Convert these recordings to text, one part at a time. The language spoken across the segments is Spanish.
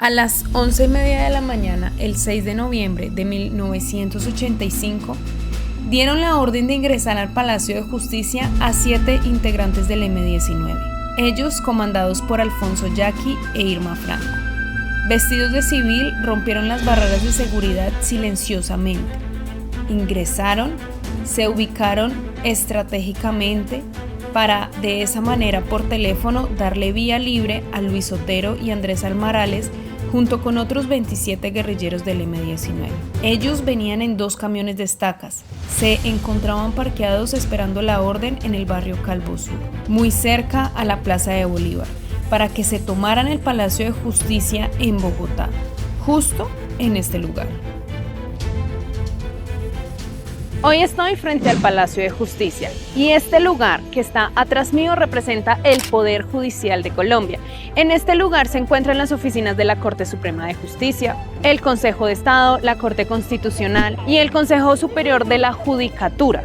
A las 11:30 de la mañana, el 6 de noviembre de 1985, dieron la orden de ingresar al Palacio de Justicia a 7 integrantes del M-19, ellos comandados por Alfonso Yaqui e Irma Franco. Vestidos de civil, rompieron las barreras de seguridad silenciosamente. Ingresaron, se ubicaron estratégicamente para, de esa manera, por teléfono, darle vía libre a Luis Otero y Andrés Almarales, junto con otros 27 guerrilleros del M-19. Ellos venían en 2 camiones de estacas. Se encontraban parqueados esperando la orden en el barrio Calvo Sur, muy cerca a la Plaza de Bolívar, para que se tomaran el Palacio de Justicia en Bogotá, justo en este lugar. Hoy estoy frente al Palacio de Justicia y este lugar que está atrás mío representa el Poder Judicial de Colombia. En este lugar se encuentran las oficinas de la Corte Suprema de Justicia, el Consejo de Estado, la Corte Constitucional y el Consejo Superior de la Judicatura.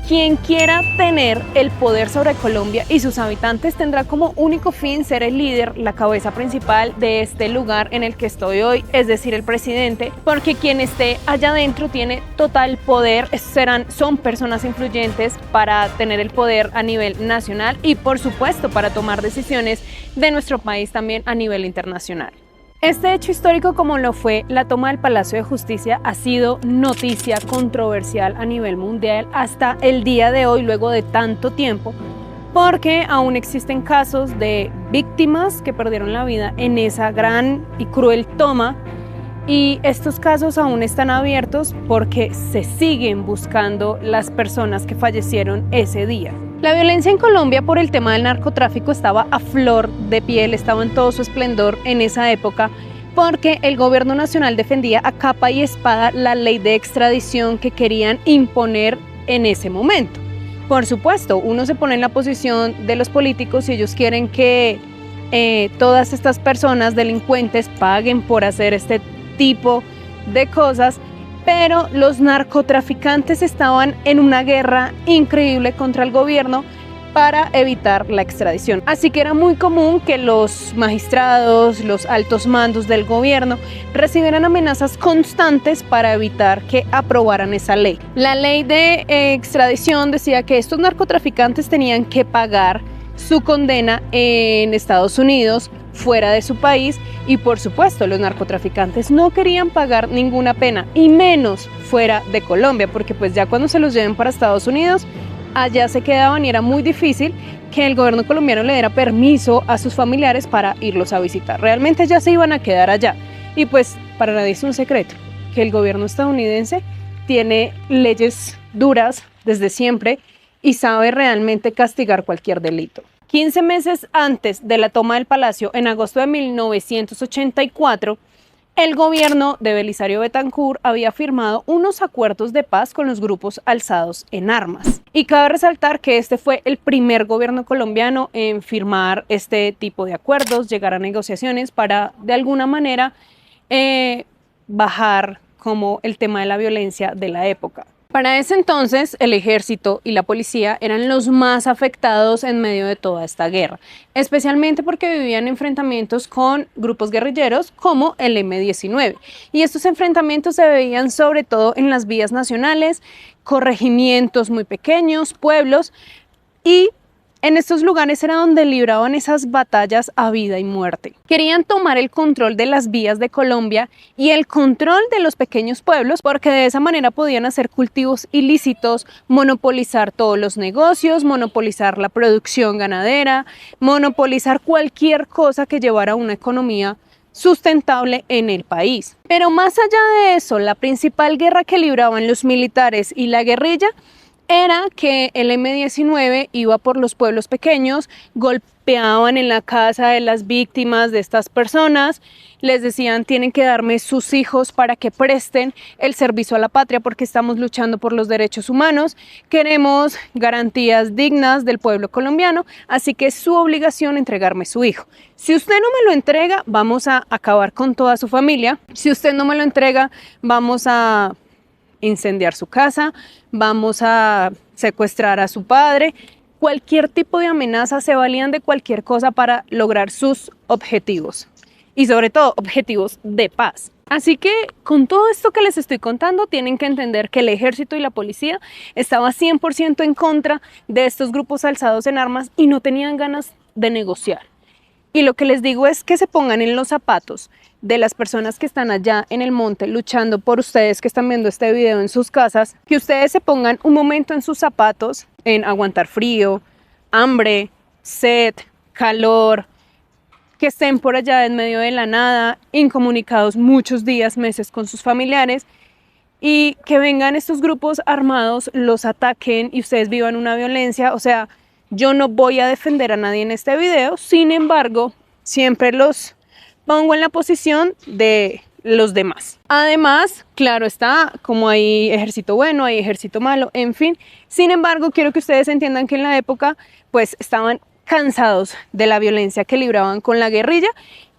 Quien quiera tener el poder sobre Colombia y sus habitantes tendrá como único fin ser el líder, la cabeza principal de este lugar en el que estoy hoy, es decir, el presidente, porque quien esté allá adentro tiene total poder, son personas influyentes para tener el poder a nivel nacional y, por supuesto, para tomar decisiones de nuestro país también a nivel internacional. Este hecho histórico, como lo fue la toma del Palacio de Justicia, ha sido noticia controversial a nivel mundial hasta el día de hoy, luego de tanto tiempo, porque aún existen casos de víctimas que perdieron la vida en esa gran y cruel toma, y estos casos aún están abiertos porque se siguen buscando las personas que fallecieron ese día. La violencia en Colombia por el tema del narcotráfico estaba a flor de piel, estaba en todo su esplendor en esa época, porque el gobierno nacional defendía a capa y espada la ley de extradición que querían imponer en ese momento. Por supuesto, uno se pone en la posición de los políticos y ellos quieren que todas estas personas delincuentes paguen por hacer este tipo de cosas, pero los narcotraficantes estaban en una guerra increíble contra el gobierno para evitar la extradición. Así que era muy común que los magistrados, los altos mandos del gobierno recibieran amenazas constantes para evitar que aprobaran esa ley. La ley de extradición decía que estos narcotraficantes tenían que pagar su condena en Estados Unidos, fuera de su país, y por supuesto los narcotraficantes no querían pagar ninguna pena, y menos fuera de Colombia, porque pues ya cuando se los lleven para Estados Unidos, allá se quedaban y era muy difícil que el gobierno colombiano le diera permiso a sus familiares para irlos a visitar. Realmente ya se iban a quedar allá, y pues para nadie es un secreto que el gobierno estadounidense tiene leyes duras desde siempre y sabe realmente castigar cualquier delito. 15 meses antes de la toma del palacio, en agosto de 1984, el gobierno de Belisario Betancur había firmado unos acuerdos de paz con los grupos alzados en armas. Y cabe resaltar que este fue el primer gobierno colombiano en firmar este tipo de acuerdos, llegar a negociaciones para, de alguna manera, bajar como el tema de la violencia de la época. Para ese entonces, el ejército y la policía eran los más afectados en medio de toda esta guerra, especialmente porque vivían enfrentamientos con grupos guerrilleros como el M-19. Y estos enfrentamientos se veían sobre todo en las vías nacionales, corregimientos muy pequeños, pueblos, y en estos lugares era donde libraban esas batallas a vida y muerte. Querían tomar el control de las vías de Colombia y el control de los pequeños pueblos, porque de esa manera podían hacer cultivos ilícitos, monopolizar todos los negocios, monopolizar la producción ganadera, monopolizar cualquier cosa que llevara a una economía sustentable en el país. Pero más allá de eso, la principal guerra que libraban los militares y la guerrilla era que el M-19 iba por los pueblos pequeños, golpeaban en la casa de las víctimas de estas personas, les decían tienen que darme sus hijos para que presten el servicio a la patria porque estamos luchando por los derechos humanos, queremos garantías dignas del pueblo colombiano, así que es su obligación entregarme su hijo. Si usted no me lo entrega, vamos a acabar con toda su familia. Si usted no me lo entrega, vamos a incendiar su casa, vamos a secuestrar a su padre. Cualquier tipo de amenaza, se valían de cualquier cosa para lograr sus objetivos. y sobre todo objetivos de paz. Así que con todo esto que les estoy contando, tienen que entender que el ejército y la policía estaban 100% en contra de estos grupos alzados en armas y no tenían ganas de negociar. Y lo que les digo es que se pongan en los zapatos de las personas que están allá en el monte luchando por ustedes que están viendo este video en sus casas, que ustedes se pongan un momento en sus zapatos, en aguantar frío, hambre, sed, calor, que estén por allá en medio de la nada, incomunicados muchos días, meses con sus familiares, y que vengan estos grupos armados, los ataquen y ustedes vivan una violencia. O sea, yo no voy a defender a nadie en este video, sin embargo, siempre los pongo en la posición de los demás. Además, claro está, como hay ejército bueno, hay ejército malo, en fin. Sin embargo, quiero que ustedes entiendan que en la época, pues, estaban cansados de la violencia que libraban con la guerrilla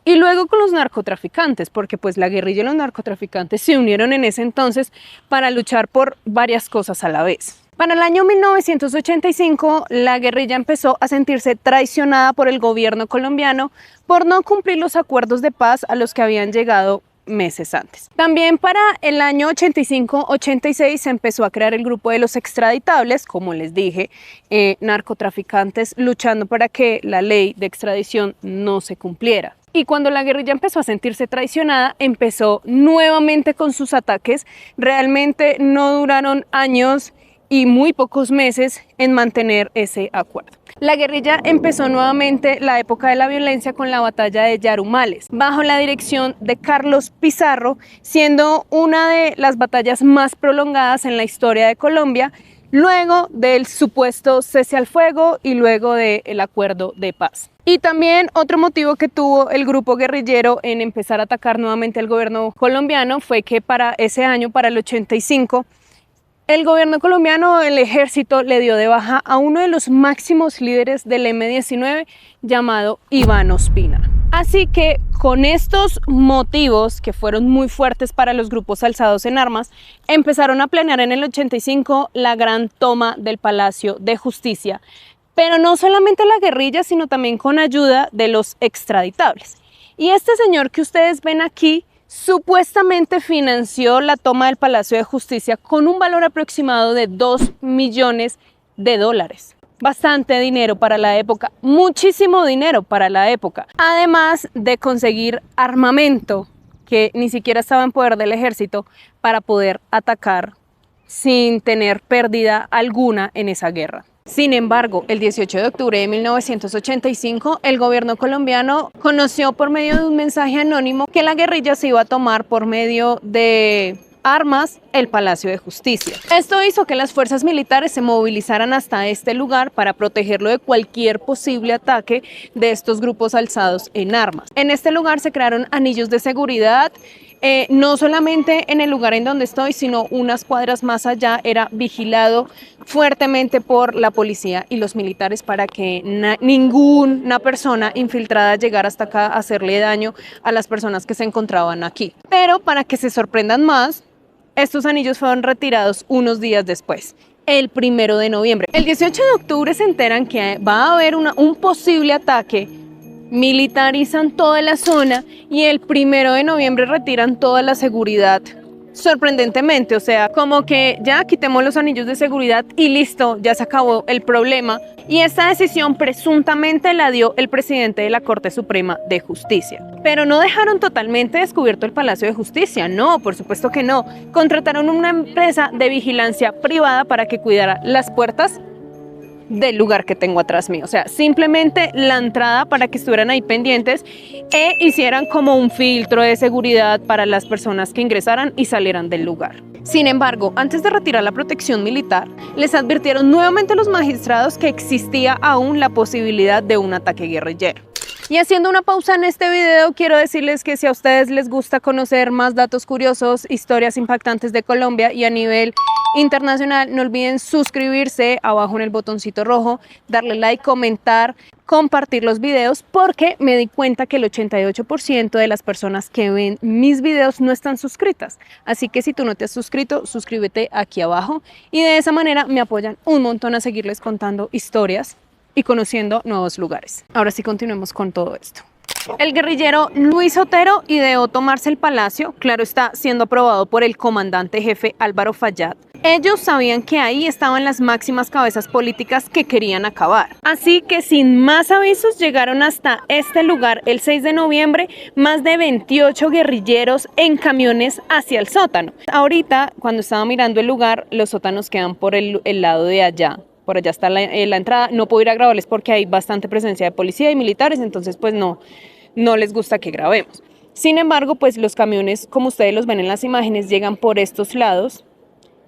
y luego con los narcotraficantes, porque pues la guerrilla y los narcotraficantes se unieron en ese entonces para luchar por varias cosas a la vez. Para el año 1985, la guerrilla empezó a sentirse traicionada por el gobierno colombiano por no cumplir los acuerdos de paz a los que habían llegado meses antes. También para el año 85-86 se empezó a crear el grupo de los extraditables, como les dije, narcotraficantes luchando para que la ley de extradición no se cumpliera. Y cuando la guerrilla empezó a sentirse traicionada, empezó nuevamente con sus ataques. Realmente no duraron años y muy pocos meses en mantener ese acuerdo. La guerrilla empezó nuevamente la época de la violencia con la batalla de Yarumales, bajo la dirección de Carlos Pizarro, siendo una de las batallas más prolongadas en la historia de Colombia, luego del supuesto cese al fuego y luego del acuerdo de paz. Y también otro motivo que tuvo el grupo guerrillero en empezar a atacar nuevamente al gobierno colombiano fue que para ese año, para el 85, el gobierno colombiano, el ejército, le dio de baja a uno de los máximos líderes del M-19 llamado Iván Ospina. Así que con estos motivos que fueron muy fuertes para los grupos alzados en armas, empezaron a planear en el 85 la gran toma del Palacio de Justicia. Pero no solamente la guerrilla, sino también con ayuda de los extraditables. Y este señor que ustedes ven aquí supuestamente financió la toma del Palacio de Justicia con un valor aproximado de $2 millones. Bastante dinero para la época, muchísimo dinero para la época. Además de conseguir armamento que ni siquiera estaba en poder del ejército para poder atacar sin tener pérdida alguna en esa guerra. Sin embargo, el 18 de octubre de 1985, el gobierno colombiano conoció por medio de un mensaje anónimo que la guerrilla se iba a tomar por medio de armas el Palacio de Justicia. Esto hizo que las fuerzas militares se movilizaran hasta este lugar para protegerlo de cualquier posible ataque de estos grupos alzados en armas. En este lugar se crearon anillos de seguridad. No solamente en el lugar en donde estoy, sino unas cuadras más allá era vigilado fuertemente por la policía y los militares para que ninguna persona infiltrada llegara hasta acá a hacerle daño a las personas que se encontraban aquí. Pero para que se sorprendan más, estos anillos fueron retirados unos días después, el 1 de noviembre. El 18 de octubre se enteran que va a haber un posible ataque. Militarizan toda la zona y el 1 de noviembre retiran toda la seguridad. Sorprendentemente, o sea, como que ya quitemos los anillos de seguridad y listo, ya se acabó el problema. Y esta decisión presuntamente la dio el presidente de la Corte Suprema de Justicia. Pero no dejaron totalmente descubierto el Palacio de Justicia, no, por supuesto que no. Contrataron una empresa de vigilancia privada para que cuidara las puertas del lugar que tengo atrás mío, o sea, simplemente la entrada para que estuvieran ahí pendientes e hicieran como un filtro de seguridad para las personas que ingresaran y salieran del lugar. Sin embargo, antes de retirar la protección militar, les advirtieron nuevamente a los magistrados que existía aún la posibilidad de un ataque guerrillero. Y haciendo una pausa en este video, quiero decirles que si a ustedes les gusta conocer más datos curiosos, historias impactantes de Colombia y a nivel internacional, no olviden suscribirse abajo en el botoncito rojo, darle like, comentar, compartir los videos, porque me di cuenta que el 88% de las personas que ven mis videos no están suscritas. Así que si tú no te has suscrito, suscríbete aquí abajo y de esa manera me apoyan un montón a seguirles contando historias y conociendo nuevos lugares. Ahora sí, continuemos con todo esto. El guerrillero Luis Otero ideó tomarse el palacio, claro está, siendo aprobado por el comandante jefe Álvaro Fayad. Ellos sabían que ahí estaban las máximas cabezas políticas que querían acabar. Así que sin más avisos llegaron hasta este lugar el 6 de noviembre más de 28 guerrilleros en camiones hacia el sótano. Ahorita, cuando estaba mirando el lugar, los sótanos quedan por el lado de allá. Por allá está la entrada. No puedo ir a grabarles porque hay bastante presencia de policía y militares, entonces pues no les gusta que grabemos. Sin embargo, pues los camiones, como ustedes los ven en las imágenes, llegan por estos lados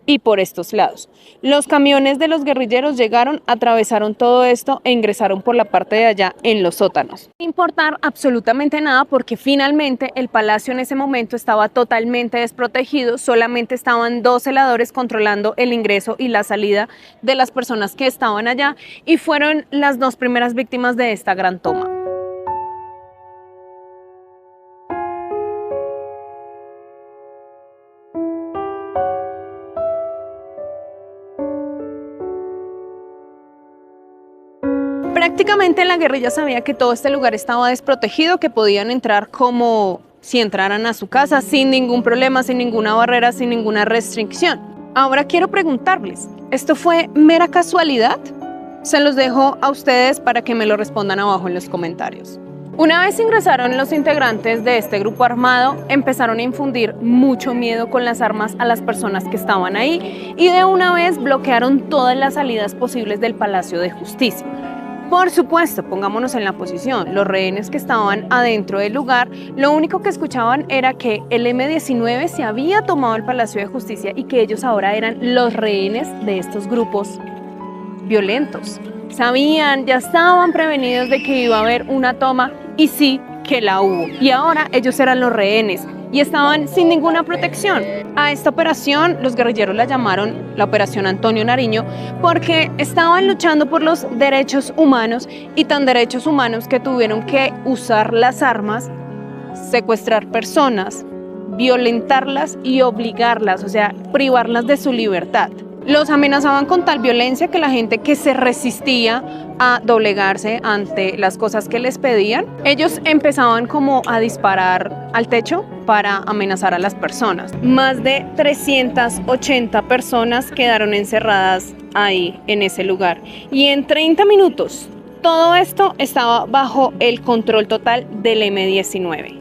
y por estos lados. Los camiones de los guerrilleros llegaron, atravesaron todo esto e ingresaron por la parte de allá en los sótanos. Sin importar absolutamente nada porque finalmente el palacio en ese momento estaba totalmente desprotegido, solamente estaban 2 celadores controlando el ingreso y la salida de las personas que estaban allá y fueron las 2 primeras víctimas de esta gran toma. Prácticamente la guerrilla sabía que todo este lugar estaba desprotegido, que podían entrar como si entraran a su casa sin ningún problema, sin ninguna barrera, sin ninguna restricción. Ahora quiero preguntarles, ¿esto fue mera casualidad? Se los dejo a ustedes para que me lo respondan abajo en los comentarios. Una vez ingresaron los integrantes de este grupo armado, empezaron a infundir mucho miedo con las armas a las personas que estaban ahí y de una vez bloquearon todas las salidas posibles del Palacio de Justicia. Por supuesto, pongámonos en la posición, los rehenes que estaban adentro del lugar, lo único que escuchaban era que el M-19 se había tomado el Palacio de Justicia y que ellos ahora eran los rehenes de estos grupos violentos. Sabían, ya estaban prevenidos de que iba a haber una toma y sí que la hubo. Y ahora ellos eran los rehenes y estaban sin ninguna protección. A esta operación los guerrilleros la llamaron la Operación Antonio Nariño porque estaban luchando por los derechos humanos y tan derechos humanos que tuvieron que usar las armas, secuestrar personas, violentarlas y obligarlas, o sea, privarlas de su libertad. Los amenazaban con tal violencia que la gente que se resistía a doblegarse ante las cosas que les pedían, ellos empezaban como a disparar al techo para amenazar a las personas. Más de 380 personas quedaron encerradas ahí en ese lugar y en 30 minutos todo esto estaba bajo el control total del M-19.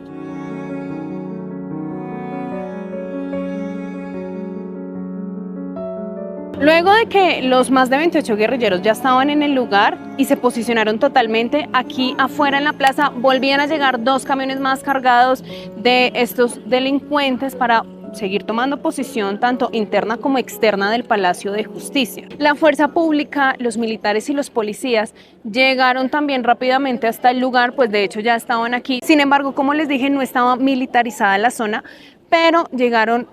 Luego de que los más de 28 guerrilleros ya estaban en el lugar y se posicionaron totalmente, aquí afuera en la plaza volvían a llegar 2 camiones más cargados de estos delincuentes para seguir tomando posición tanto interna como externa del Palacio de Justicia. La fuerza pública, los militares y los policías llegaron también rápidamente hasta el lugar, pues de hecho ya estaban aquí. Sin embargo, como les dije, no estaba militarizada la zona, pero llegaron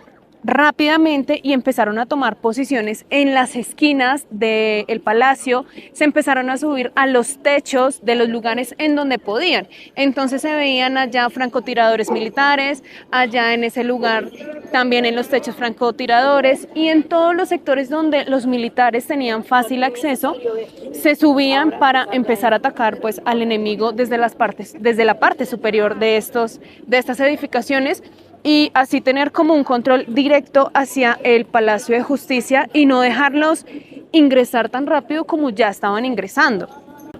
rápidamente y empezaron a tomar posiciones en las esquinas del palacio, se empezaron a subir a los techos de los lugares en donde podían. Entonces se veían allá francotiradores militares, allá en ese lugar también en los techos francotiradores y en todos los sectores donde los militares tenían fácil acceso, se subían para empezar a atacar pues al enemigo desde la parte superior de estas edificaciones, y así tener como un control directo hacia el Palacio de Justicia y no dejarlos ingresar tan rápido como ya estaban ingresando.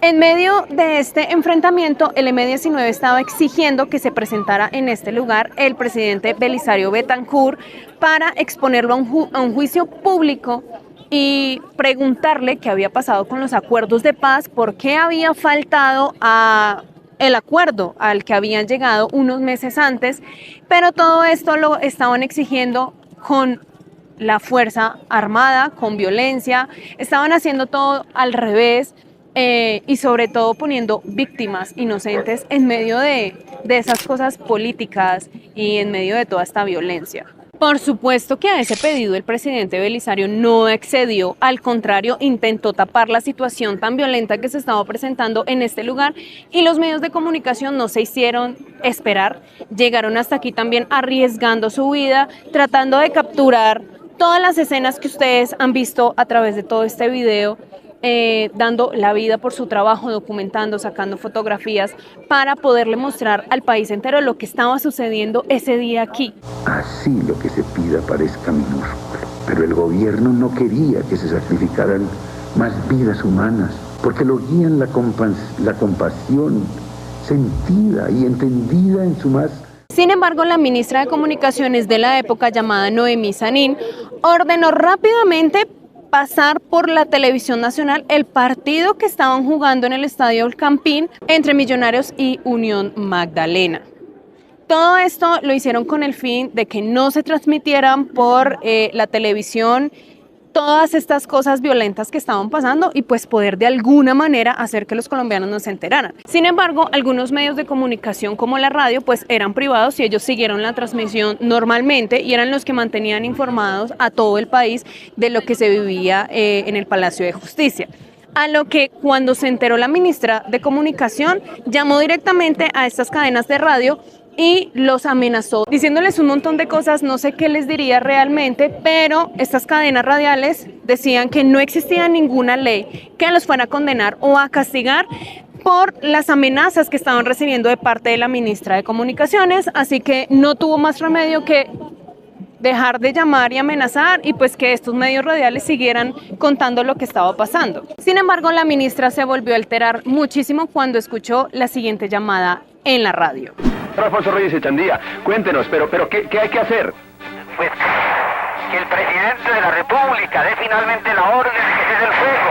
En medio de este enfrentamiento, el M-19 estaba exigiendo que se presentara en este lugar el presidente Belisario Betancur para exponerlo a un juicio público y preguntarle qué había pasado con los acuerdos de paz, por qué había faltado el acuerdo al que habían llegado unos meses antes, pero todo esto lo estaban exigiendo con la fuerza armada, con violencia, estaban haciendo todo al revés y sobre todo poniendo víctimas inocentes en medio de esas cosas políticas y en medio de toda esta violencia. Por supuesto que a ese pedido el presidente Belisario no accedió, al contrario, intentó tapar la situación tan violenta que se estaba presentando en este lugar y los medios de comunicación no se hicieron esperar, llegaron hasta aquí también arriesgando su vida, tratando de capturar todas las escenas que ustedes han visto a través de todo este video dando la vida por su trabajo, documentando, sacando fotografías para poderle mostrar al país entero lo que estaba sucediendo ese día aquí. Así lo que se pida parezca minúsculo, pero el gobierno no quería que se sacrificaran más vidas humanas, porque lo guían la compasión sentida y entendida en su más. Sin embargo, la ministra de Comunicaciones de la época, llamada Noemí Sanín, ordenó rápidamente pasar por la televisión nacional el partido que estaban jugando en el Estadio El Campín entre Millonarios y Unión Magdalena. Todo esto lo hicieron con el fin de que no se transmitieran por la televisión todas estas cosas violentas que estaban pasando y pues poder de alguna manera hacer que los colombianos no se enteraran. Sin embargo, algunos medios de comunicación como la radio pues eran privados y ellos siguieron la transmisión normalmente y eran los que mantenían informados a todo el país de lo que se vivía en el Palacio de Justicia. A lo que cuando se enteró la ministra de Comunicación llamó directamente a estas cadenas de radio y los amenazó, diciéndoles un montón de cosas, no sé qué les diría realmente, pero estas cadenas radiales decían que no existía ninguna ley que los fuera a condenar o a castigar por las amenazas que estaban recibiendo de parte de la ministra de Comunicaciones, así que no tuvo más remedio que dejar de llamar y amenazar y pues que estos medios radiales siguieran contando lo que estaba pasando. Sin embargo, la ministra se volvió a alterar muchísimo cuando escuchó la siguiente llamada en la radio. Alfonso Reyes Echandía, cuéntenos, pero ¿qué hay que hacer? Pues que el presidente de la República dé finalmente la orden de que cese el fuego.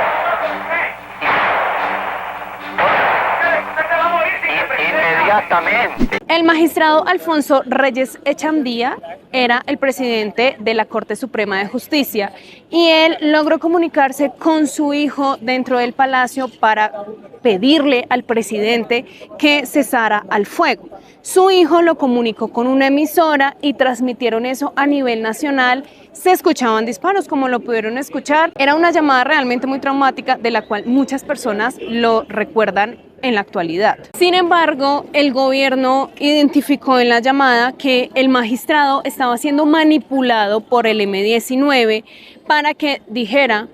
Inmediatamente. El magistrado Alfonso Reyes Echandía era el presidente de la Corte Suprema de Justicia y él logró comunicarse con su hijo dentro del palacio para pedirle al presidente que cesara al fuego. Su hijo lo comunicó con una emisora y transmitieron eso a nivel nacional. Se escuchaban disparos, como lo pudieron escuchar. Era una llamada realmente muy traumática de la cual muchas personas lo recuerdan en la actualidad. Sin embargo, el gobierno identificó en la llamada que el magistrado estaba siendo manipulado por el M-19 para que dijera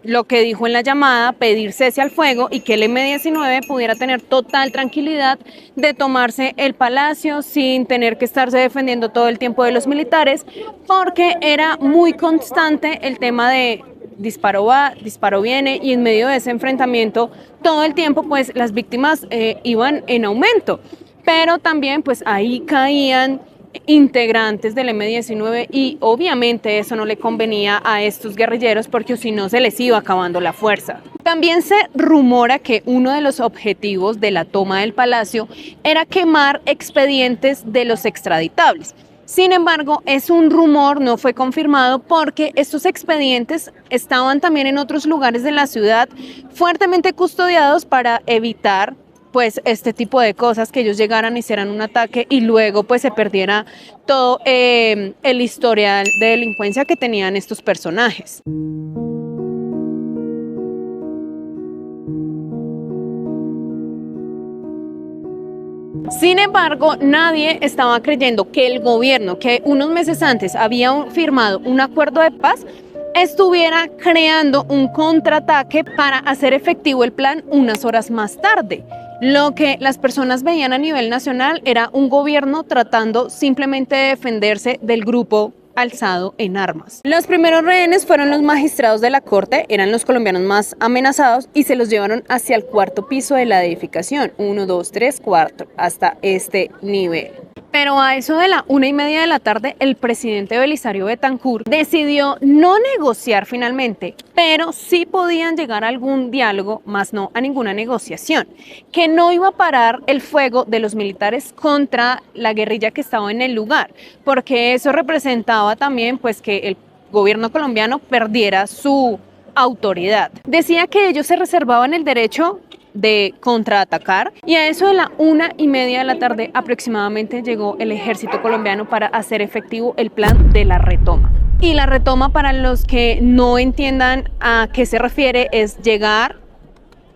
lo que dijo en la llamada, pedir cese al fuego y que el M-19 pudiera tener total tranquilidad de tomarse el palacio sin tener que estarse defendiendo todo el tiempo de los militares, porque era muy constante el tema de disparo va, disparo viene, y en medio de ese enfrentamiento todo el tiempo pues las víctimas iban en aumento, pero también pues ahí caían integrantes del M-19 y obviamente eso no le convenía a estos guerrilleros porque si no se les iba acabando la fuerza. También se rumora que uno de los objetivos de la toma del palacio era quemar expedientes de los extraditables. Sin embargo, es un rumor, no fue confirmado porque estos expedientes estaban también en otros lugares de la ciudad fuertemente custodiados para evitar pues este tipo de cosas, que ellos llegaran y hicieran un ataque y luego pues se perdiera todo el historial de delincuencia que tenían estos personajes. Sin embargo, nadie estaba creyendo que el gobierno, que unos meses antes había firmado un acuerdo de paz, estuviera creando un contraataque para hacer efectivo el plan unas horas más tarde. Lo que las personas veían a nivel nacional era un gobierno tratando simplemente de defenderse del grupo alzado en armas. Los primeros rehenes fueron los magistrados de la corte, eran los colombianos más amenazados y se los llevaron hacia el cuarto piso de la edificación, 1, 2, 3, 4, hasta este nivel. Pero a eso de la 1:30 de la tarde, el presidente Belisario Betancur decidió no negociar finalmente, pero sí podían llegar a algún diálogo, más no a ninguna negociación, que no iba a parar el fuego de los militares contra la guerrilla que estaba en el lugar, porque eso representaba también pues que el gobierno colombiano perdiera su autoridad. Decía que ellos se reservaban el derecho de contraatacar y a eso de la 1:30 de la tarde aproximadamente llegó el ejército colombiano para hacer efectivo el plan de la retoma. Y la retoma, para los que no entiendan a qué se refiere, es llegar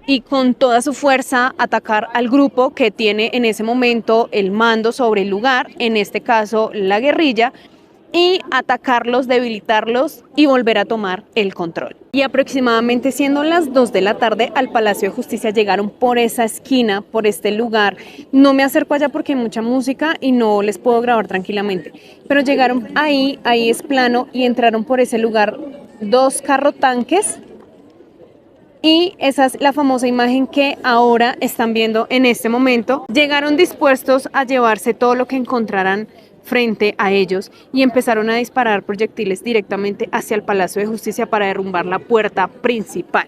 y con toda su fuerza atacar al grupo que tiene en ese momento el mando sobre el lugar, en este caso la guerrilla, y atacarlos, debilitarlos y volver a tomar el control. Y aproximadamente siendo las 2 de la tarde al Palacio de Justicia llegaron por esa esquina, por este lugar. No me acerco allá porque hay mucha música y no les puedo grabar tranquilamente, pero llegaron ahí es plano y entraron por ese lugar 2 carrotanques. Y esa es la famosa imagen que ahora están viendo en este momento. Llegaron dispuestos a llevarse todo lo que encontraran frente a ellos y empezaron a disparar proyectiles directamente hacia el Palacio de Justicia para derrumbar la puerta principal.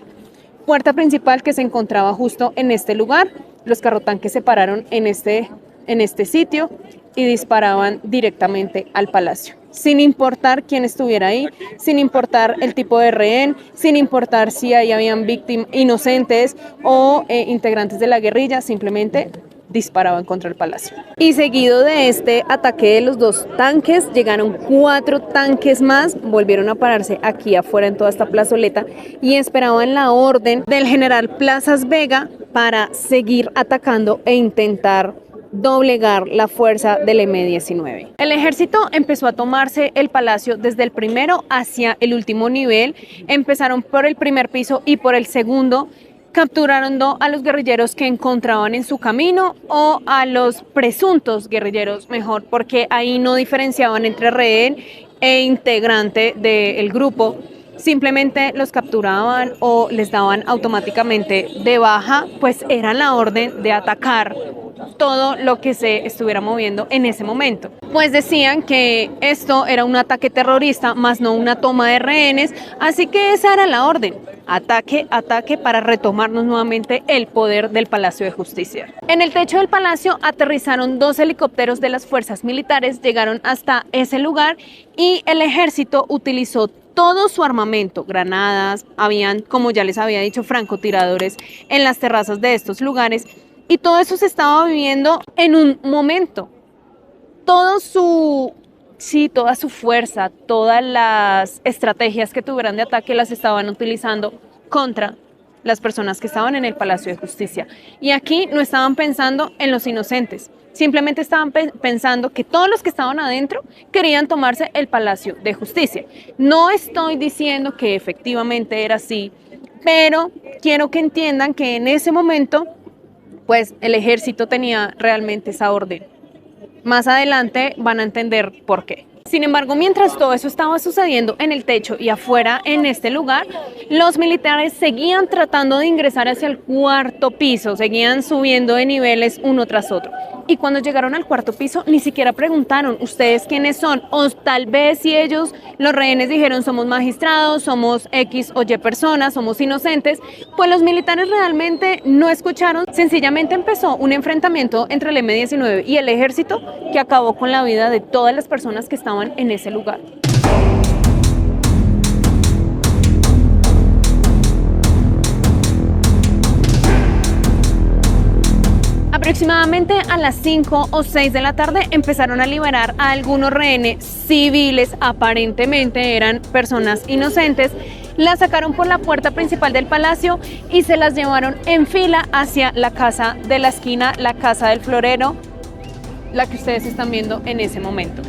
Puerta principal que se encontraba justo en este lugar. Los carrotanques se pararon en este sitio y disparaban directamente al palacio, sin importar quién estuviera ahí, sin importar el tipo de rehén, sin importar si ahí habían víctimas inocentes o integrantes de la guerrilla, simplemente disparaban contra el palacio. Y seguido de este ataque de los 2 tanques, llegaron 4 tanques más, volvieron a pararse aquí afuera en toda esta plazoleta y esperaban la orden del general Plazas Vega para seguir atacando e intentar doblegar la fuerza del M-19. El ejército empezó a tomarse el palacio desde el primero hacia el último nivel. Empezaron por el primer piso y por el segundo. Capturaron a los guerrilleros que encontraban en su camino o a los presuntos guerrilleros, mejor, porque ahí no diferenciaban entre rehén e integrante del grupo. Simplemente los capturaban o les daban automáticamente de baja, pues era la orden de atacar todo lo que se estuviera moviendo en ese momento. Pues decían que esto era un ataque terrorista, más no una toma de rehenes, así que esa era la orden. Ataque, ataque para retomarnos nuevamente el poder del Palacio de Justicia. En el techo del palacio aterrizaron 2 helicópteros de las fuerzas militares, llegaron hasta ese lugar y el ejército utilizó todo su armamento, granadas, habían, como ya les había dicho, francotiradores en las terrazas de estos lugares y todo eso se estaba viviendo en un momento. Toda su fuerza, todas las estrategias que tuvieran de ataque las estaban utilizando contra las personas que estaban en el Palacio de Justicia. Y aquí no estaban pensando en los inocentes, simplemente estaban pensando que todos los que estaban adentro querían tomarse el Palacio de Justicia. No estoy diciendo que efectivamente era así, pero quiero que entiendan que en ese momento, pues el ejército tenía realmente esa orden. Más adelante van a entender por qué. Sin embargo, mientras todo eso estaba sucediendo en el techo y afuera en este lugar, los militares seguían tratando de ingresar hacia el 4º piso, seguían subiendo de niveles uno tras otro. Y cuando llegaron al 4º piso, ni siquiera preguntaron, ¿ustedes quiénes son? O tal vez si ellos, los rehenes, dijeron, somos magistrados, somos X o Y personas, somos inocentes, pues los militares realmente no escucharon. Sencillamente empezó un enfrentamiento entre el M-19 y el ejército que acabó con la vida de todas las personas que estaban en ese lugar. Aproximadamente a las 5 o 6 de la tarde empezaron a liberar a algunos rehenes civiles, aparentemente eran personas inocentes. Las sacaron por la puerta principal del palacio y se las llevaron en fila hacia la casa de la esquina, la casa del florero, la que ustedes están viendo en ese momento.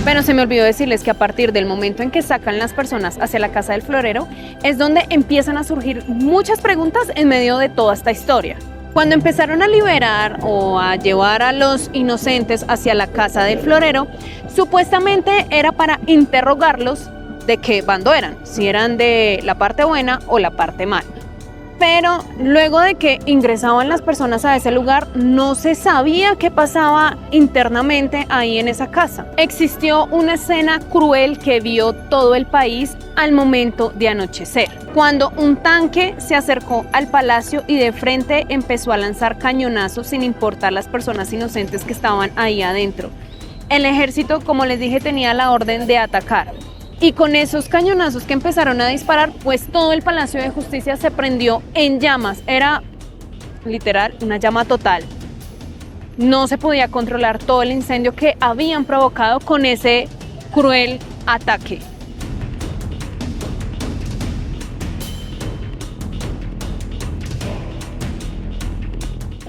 Pero se me olvidó decirles que a partir del momento en que sacan las personas hacia la casa del florero, es donde empiezan a surgir muchas preguntas en medio de toda esta historia. Cuando empezaron a liberar o a llevar a los inocentes hacia la casa del florero, supuestamente era para interrogarlos de qué bando eran, si eran de la parte buena o la parte mala. Pero luego de que ingresaban las personas a ese lugar, no se sabía qué pasaba internamente ahí en esa casa. Existió una escena cruel que vio todo el país al momento de anochecer, cuando un tanque se acercó al palacio y de frente empezó a lanzar cañonazos sin importar las personas inocentes que estaban ahí adentro. El ejército, como les dije, tenía la orden de atacar. Y con esos cañonazos que empezaron a disparar, pues todo el Palacio de Justicia se prendió en llamas. Era literal una llama total. no se podía controlar todo el incendio que habían provocado con ese cruel ataque.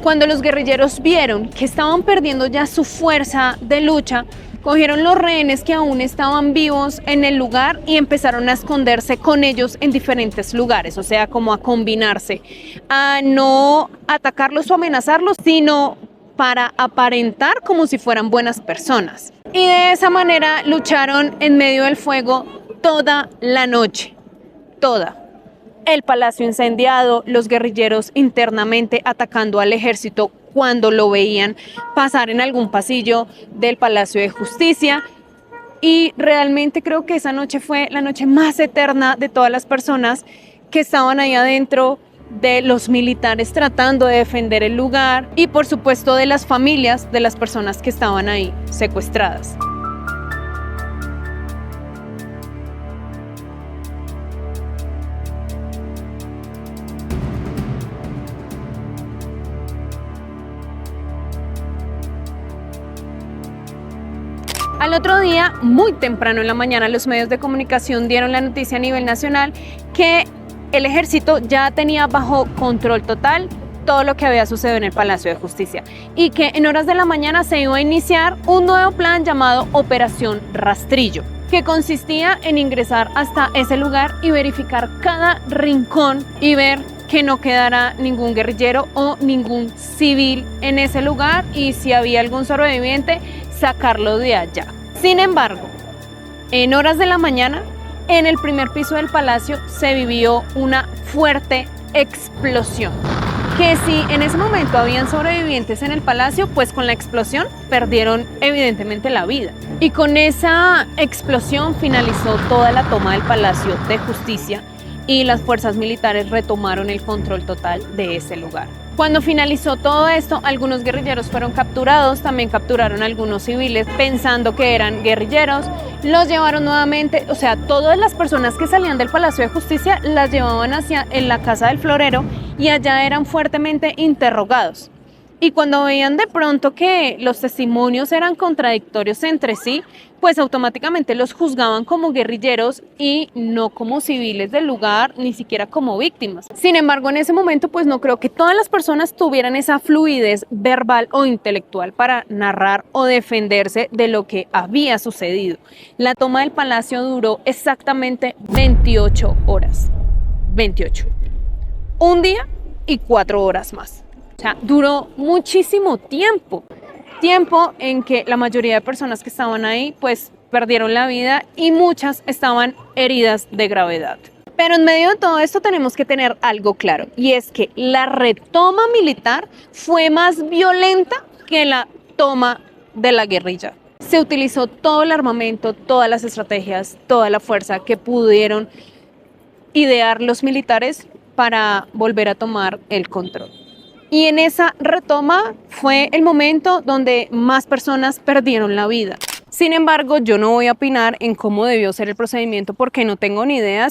Cuando los guerrilleros vieron que estaban perdiendo ya su fuerza de lucha, cogieron los rehenes que aún estaban vivos en el lugar y empezaron a esconderse con ellos en diferentes lugares, o sea, como a combinarse, a no atacarlos o amenazarlos, sino para aparentar como si fueran buenas personas. Y de esa manera lucharon en medio del fuego toda la noche, toda. El palacio incendiado, los guerrilleros internamente atacando al ejército cuando lo veían pasar en algún pasillo del Palacio de Justicia. Y realmente creo que esa noche fue la noche más eterna de todas las personas que estaban ahí adentro, de los militares tratando de defender el lugar y por supuesto de las familias de las personas que estaban ahí secuestradas. Al otro día, muy temprano en la mañana, los medios de comunicación dieron la noticia a nivel nacional que el ejército ya tenía bajo control total todo lo que había sucedido en el Palacio de Justicia y que en horas de la mañana se iba a iniciar un nuevo plan llamado Operación Rastrillo, que consistía en ingresar hasta ese lugar y verificar cada rincón y ver que no quedara ningún guerrillero o ningún civil en ese lugar y si había algún sobreviviente, sacarlo de allá. Sin embargo, en horas de la mañana, en el primer piso del palacio se vivió una fuerte explosión. Que si en ese momento habían sobrevivientes en el palacio, pues con la explosión perdieron evidentemente la vida. Y con esa explosión finalizó toda la toma del Palacio de Justicia y las fuerzas militares retomaron el control total de ese lugar. Cuando finalizó todo esto, algunos guerrilleros fueron capturados, también capturaron a algunos civiles pensando que eran guerrilleros, los llevaron nuevamente, o sea, todas las personas que salían del Palacio de Justicia las llevaban hacia en la Casa del Florero y allá eran fuertemente interrogados. Y cuando veían de pronto que los testimonios eran contradictorios entre sí, pues automáticamente los juzgaban como guerrilleros y no como civiles del lugar, ni siquiera como víctimas. Sin embargo, en ese momento, pues no creo que todas las personas tuvieran esa fluidez verbal o intelectual para narrar o defenderse de lo que había sucedido. La toma del palacio duró exactamente 28 horas. 28. Un día y 4 horas más. O sea, duró muchísimo tiempo en que la mayoría de personas que estaban ahí pues perdieron la vida y muchas estaban heridas de gravedad. Pero en medio de todo esto tenemos que tener algo claro y es que la retoma militar fue más violenta que la toma de la guerrilla. Se utilizó todo el armamento, todas las estrategias, toda la fuerza que pudieron idear los militares para volver a tomar el control. Y en esa retoma fue el momento donde más personas perdieron la vida. Sin embargo, yo no voy a opinar en cómo debió ser el procedimiento porque no tengo ni idea.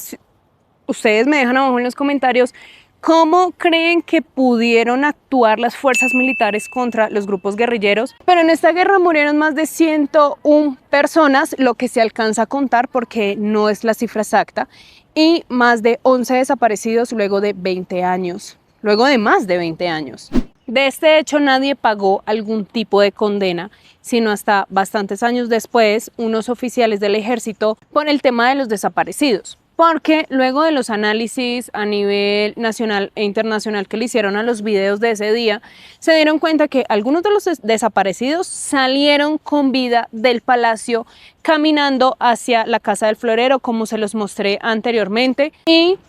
Ustedes me dejan abajo en los comentarios cómo creen que pudieron actuar las fuerzas militares contra los grupos guerrilleros. Pero en esta guerra murieron más de 101 personas, lo que se alcanza a contar porque no es la cifra exacta, y más de 11 desaparecidos luego de 20 años. Luego de más de 20 años. De este hecho nadie pagó algún tipo de condena, sino hasta bastantes años después unos oficiales del ejército por el tema de los desaparecidos. Porque luego de los análisis a nivel nacional e internacional que le hicieron a los videos de ese día, se dieron cuenta que algunos de los desaparecidos salieron con vida del palacio caminando hacia la Casa del Florero, como se los mostré anteriormente, y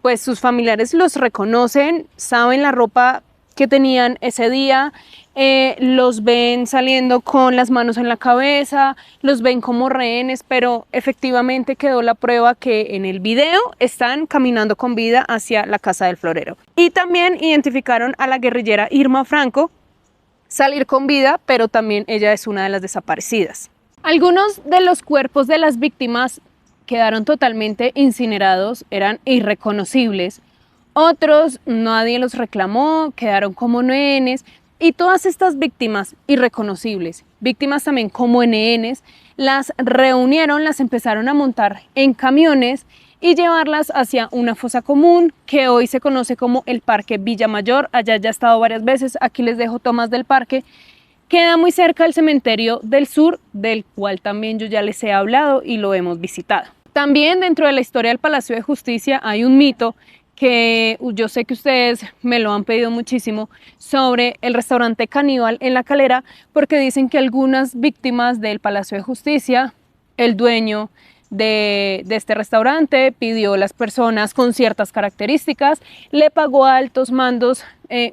pues sus familiares los reconocen, saben la ropa que tenían ese día, los ven saliendo con las manos en la cabeza, los ven como rehenes, pero efectivamente quedó la prueba que en el video están caminando con vida hacia la Casa del Florero. Y también identificaron a la guerrillera Irma Franco salir con vida, pero también ella es una de las desaparecidas. Algunos de los cuerpos de las víctimas quedaron totalmente incinerados, eran irreconocibles. Otros nadie los reclamó, quedaron como rehenes, Y todas estas víctimas irreconocibles, víctimas también como NNs, las reunieron, las empezaron a montar en camiones y llevarlas hacia una fosa común que hoy se conoce como el Parque Villamayor. Allá ya he estado varias veces, aquí les dejo tomas del parque. Queda muy cerca del Cementerio del Sur, del cual también yo ya les he hablado y lo hemos visitado. También dentro de la historia del Palacio de Justicia hay un mito que yo sé que ustedes me lo han pedido muchísimo, sobre el restaurante Caníbal en La Calera, porque dicen que algunas víctimas del Palacio de Justicia, el dueño de este restaurante pidió a las personas con ciertas características, le pagó a altos mandos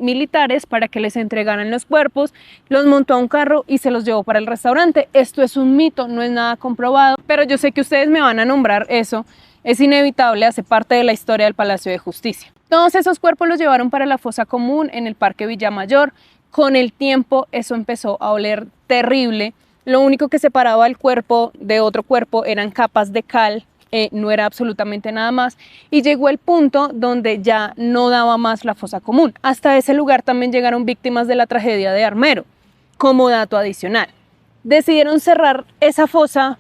militares para que les entregaran los cuerpos, los montó a un carro y se los llevó para el restaurante. Esto es un mito, no es nada comprobado, pero yo sé que ustedes me van a nombrar eso. Es inevitable, hace parte de la historia del Palacio de Justicia. Todos esos cuerpos los llevaron para la fosa común en el Parque Villamayor. Con el tiempo eso empezó a oler terrible. Lo único que separaba el cuerpo de otro cuerpo eran capas de cal, no era absolutamente nada más. Y llegó el punto donde ya no daba más la fosa común. Hasta ese lugar también llegaron víctimas de la tragedia de Armero. Como dato adicional, decidieron cerrar esa fosa,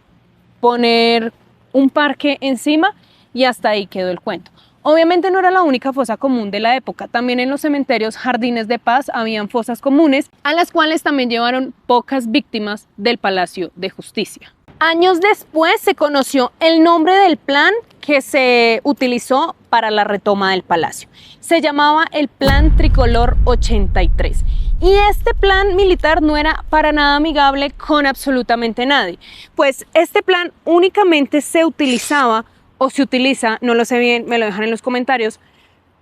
poner un parque encima y hasta ahí quedó el cuento. Obviamente no era la única fosa común de la época, también en los cementerios Jardines de Paz habían fosas comunes a las cuales también llevaron pocas víctimas del Palacio de Justicia. Años después se conoció el nombre del plan que se utilizó para la retoma del palacio. Se llamaba el Plan Tricolor 83. Y este plan militar no era para nada amigable con absolutamente nadie, pues este plan únicamente se utilizaba o se utiliza, no lo sé bien, me lo dejan en los comentarios,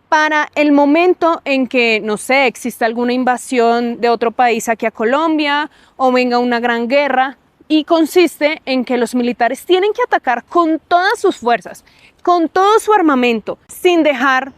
para el momento en que, no sé, exista alguna invasión de otro país aquí a Colombia o venga una gran guerra, y consiste en que los militares tienen que atacar con todas sus fuerzas, con todo su armamento, sin dejar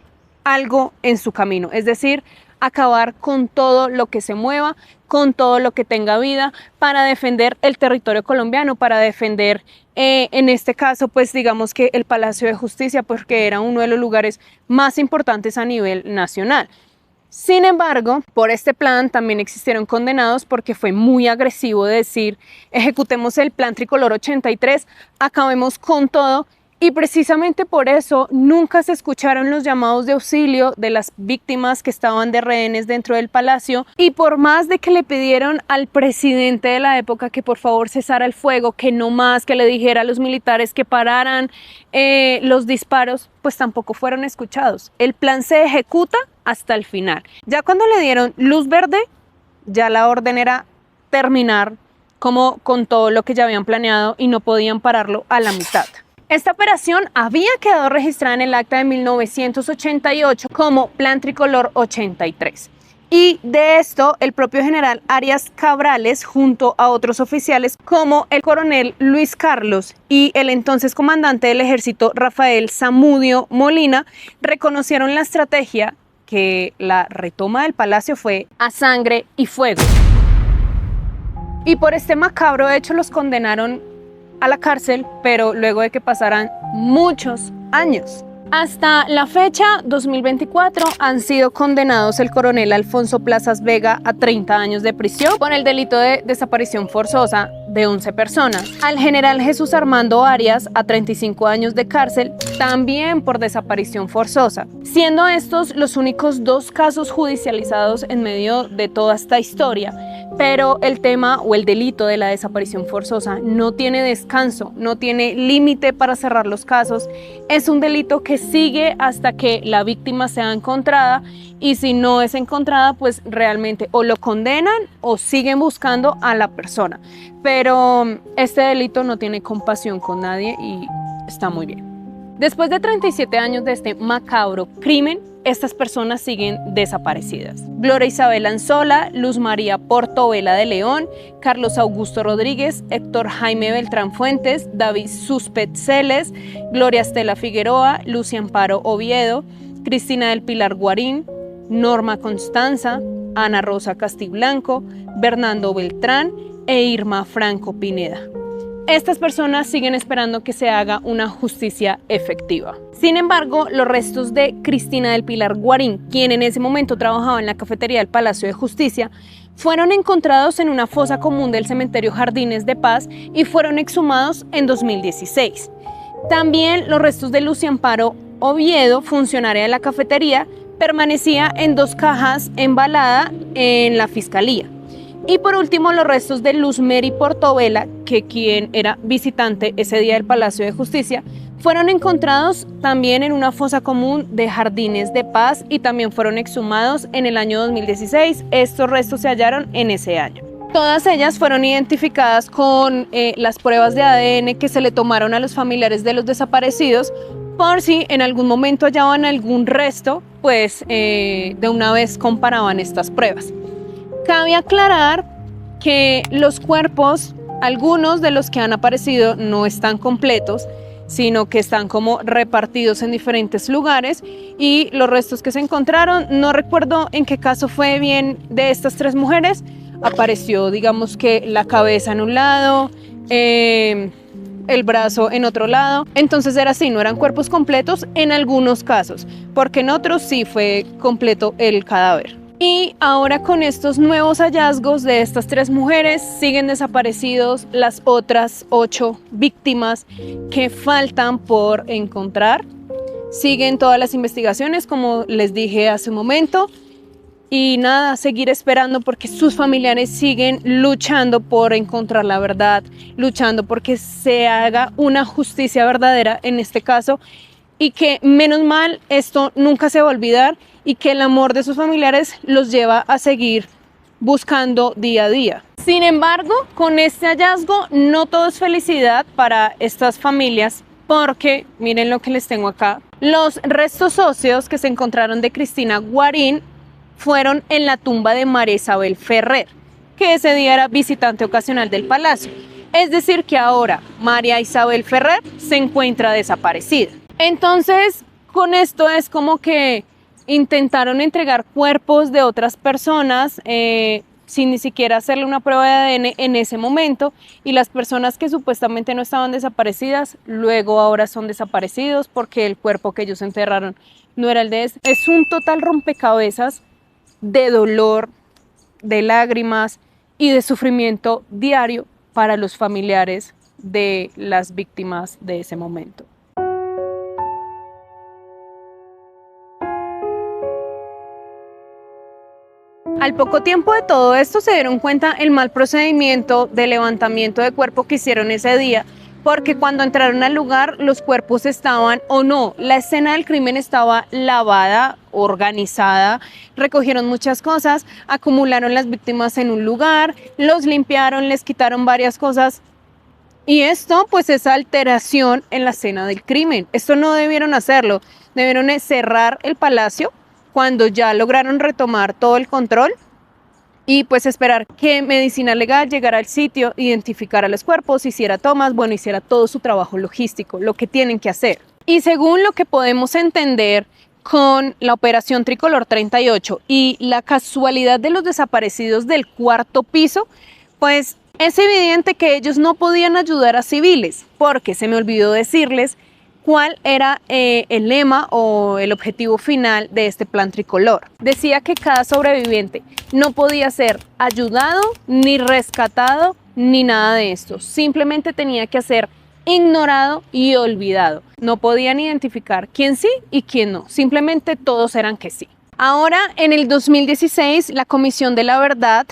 algo en su camino, es decir, acabar con todo lo que se mueva, con todo lo que tenga vida, para defender el territorio colombiano, para defender, en este caso, pues digamos que el Palacio de Justicia, porque era uno de los lugares más importantes a nivel nacional. Sin embargo, por este plan también existieron condenados porque fue muy agresivo decir, ejecutemos el Plan Tricolor 83, acabemos con todo. Y precisamente por eso nunca se escucharon los llamados de auxilio de las víctimas que estaban de rehenes dentro del palacio, y por más de que le pidieron al presidente de la época que por favor cesara el fuego, que no más, que le dijera a los militares que pararan los disparos, pues tampoco fueron escuchados. El plan se ejecuta hasta el final. Ya cuando le dieron luz verde, ya la orden era terminar como con todo lo que ya habían planeado y no podían pararlo a la mitad. Esta operación había quedado registrada en el acta de 1988 como Plan Tricolor 83. Y de esto el propio general Arias Cabrales, junto a otros oficiales como el coronel Luis Carlos y el entonces comandante del ejército Rafael Zamudio Molina, reconocieron la estrategia, que la retoma del palacio fue a sangre y fuego. Y por este macabro hecho los condenaron a la cárcel, pero luego de que pasaran muchos años. Hasta la fecha, 2024, han sido condenados el coronel Alfonso Plazas Vega a 30 años de prisión por el delito de desaparición forzosa de 11 personas. Al general Jesús Armando Arias a 35 años de cárcel, también por desaparición forzosa, siendo estos los únicos 2 casos judicializados en medio de toda esta historia. Pero el tema o el delito de la desaparición forzosa no tiene descanso, no tiene límite para cerrar los casos. Es un delito que sigue hasta que la víctima sea encontrada, y si no es encontrada, pues realmente o lo condenan o siguen buscando a la persona. Pero este delito no tiene compasión con nadie y está muy bien. Después de 37 años de este macabro crimen, estas personas siguen desaparecidas. Gloria Isabel Anzola, Luz María Portovela de León, Carlos Augusto Rodríguez, Héctor Jaime Beltrán Fuentes, David Suspet Celes, Gloria Estela Figueroa, Lucia Amparo Oviedo, Cristina del Pilar Guarín, Norma Constanza, Ana Rosa Castiblanco, Bernardo Beltrán e Irma Franco Pineda. Estas personas siguen esperando que se haga una justicia efectiva. Sin embargo, los restos de Cristina del Pilar Guarín, quien en ese momento trabajaba en la cafetería del Palacio de Justicia, fueron encontrados en una fosa común del cementerio Jardines de Paz y fueron exhumados en 2016. También los restos de Lucy Amparo Oviedo, funcionaria de la cafetería, permanecía en 2 cajas embalada en la fiscalía. Y por último, los restos de Luz Mary Portovela, que quien era visitante ese día del Palacio de Justicia, fueron encontrados también en una fosa común de Jardines de Paz y también fueron exhumados en el año 2016. Estos restos se hallaron en ese año. Todas ellas fueron identificadas con las pruebas de ADN que se le tomaron a los familiares de los desaparecidos, por si en algún momento hallaban algún resto, pues de una vez comparaban estas pruebas. Cabe aclarar que los cuerpos, algunos de los que han aparecido, no están completos, sino que están como repartidos en diferentes lugares, y los restos que se encontraron, no recuerdo en qué caso fue bien de estas 3 mujeres, apareció digamos que la cabeza en un lado, el brazo en otro lado, entonces era así, no eran cuerpos completos en algunos casos, porque en otros sí fue completo el cadáver. Y ahora con estos nuevos hallazgos de estas 3 mujeres, siguen desaparecidos las otras 8 víctimas que faltan por encontrar. Siguen todas las investigaciones, como les dije hace un momento. Y nada, seguir esperando porque sus familiares siguen luchando por encontrar la verdad, luchando porque se haga una justicia verdadera en este caso, y que menos mal esto nunca se va a olvidar y que el amor de sus familiares los lleva a seguir buscando día a día. Sin embargo, con este hallazgo no todo es felicidad para estas familias, porque miren lo que les tengo acá. Los restos óseos que se encontraron de Cristina Guarín fueron en la tumba de María Isabel Ferrer, que ese día era visitante ocasional del palacio. Es decir, que ahora María Isabel Ferrer se encuentra desaparecida. Entonces, con esto es como que intentaron entregar cuerpos de otras personas sin ni siquiera hacerle una prueba de ADN en ese momento, y las personas que supuestamente no estaban desaparecidas, luego ahora son desaparecidos porque el cuerpo que ellos enterraron no era el de ese. Es un total rompecabezas de dolor, de lágrimas y de sufrimiento diario para los familiares de las víctimas de ese momento. Al poco tiempo de todo esto se dieron cuenta el mal procedimiento de levantamiento de cuerpo que hicieron ese día, porque cuando entraron al lugar los cuerpos estaban, o no, la escena del crimen estaba lavada, organizada, recogieron muchas cosas, acumularon las víctimas en un lugar, los limpiaron, les quitaron varias cosas, y esto pues es alteración en la escena del crimen. Esto no debieron hacerlo, debieron cerrar el palacio cuando ya lograron retomar todo el control y pues esperar que Medicina Legal llegara al sitio, identificara los cuerpos, hiciera tomas, bueno, hiciera todo su trabajo logístico, lo que tienen que hacer. Y según lo que podemos entender con la Operación Tricolor 38 y la casualidad de los desaparecidos del 4º piso, pues es evidente que ellos no podían ayudar a civiles, porque se me olvidó decirles cuál era el lema o el objetivo final de este plan tricolor. Decía que cada sobreviviente no podía ser ayudado, ni rescatado, ni nada de esto. Simplemente tenía que ser ignorado y olvidado. No podían identificar quién sí y quién no. Simplemente todos eran que sí. Ahora, en el 2016, la Comisión de la Verdad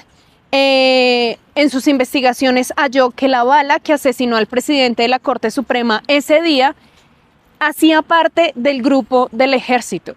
en sus investigaciones halló que la bala que asesinó al presidente de la Corte Suprema ese día hacía parte del grupo del ejército.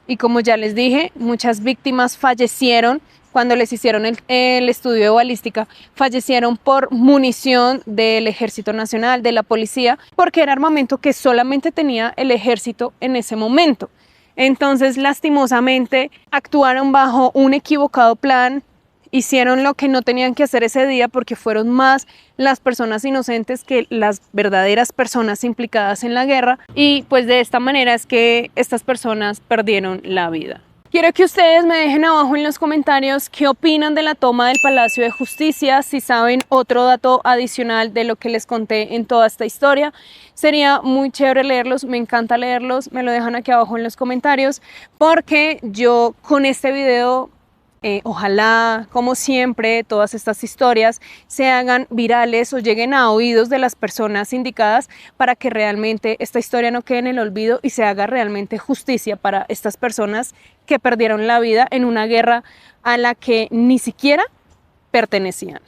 Y como ya les dije, muchas víctimas fallecieron cuando les hicieron el estudio de balística, fallecieron por munición del Ejército Nacional, de la policía, porque era armamento que solamente tenía el ejército en ese momento. Entonces, lastimosamente, actuaron bajo un equivocado plan, hicieron lo que no tenían que hacer ese día porque fueron más las personas inocentes que las verdaderas personas implicadas en la guerra, y pues de esta manera es que estas personas perdieron la vida. Quiero que ustedes me dejen abajo en los comentarios qué opinan de la toma del Palacio de Justicia, si saben otro dato adicional de lo que les conté en toda esta historia. Sería muy chévere leerlos, me encanta leerlos, me lo dejan aquí abajo en los comentarios, porque yo con este video Ojalá, como siempre, todas estas historias se hagan virales o lleguen a oídos de las personas indicadas para que realmente esta historia no quede en el olvido y se haga realmente justicia para estas personas que perdieron la vida en una guerra a la que ni siquiera pertenecían.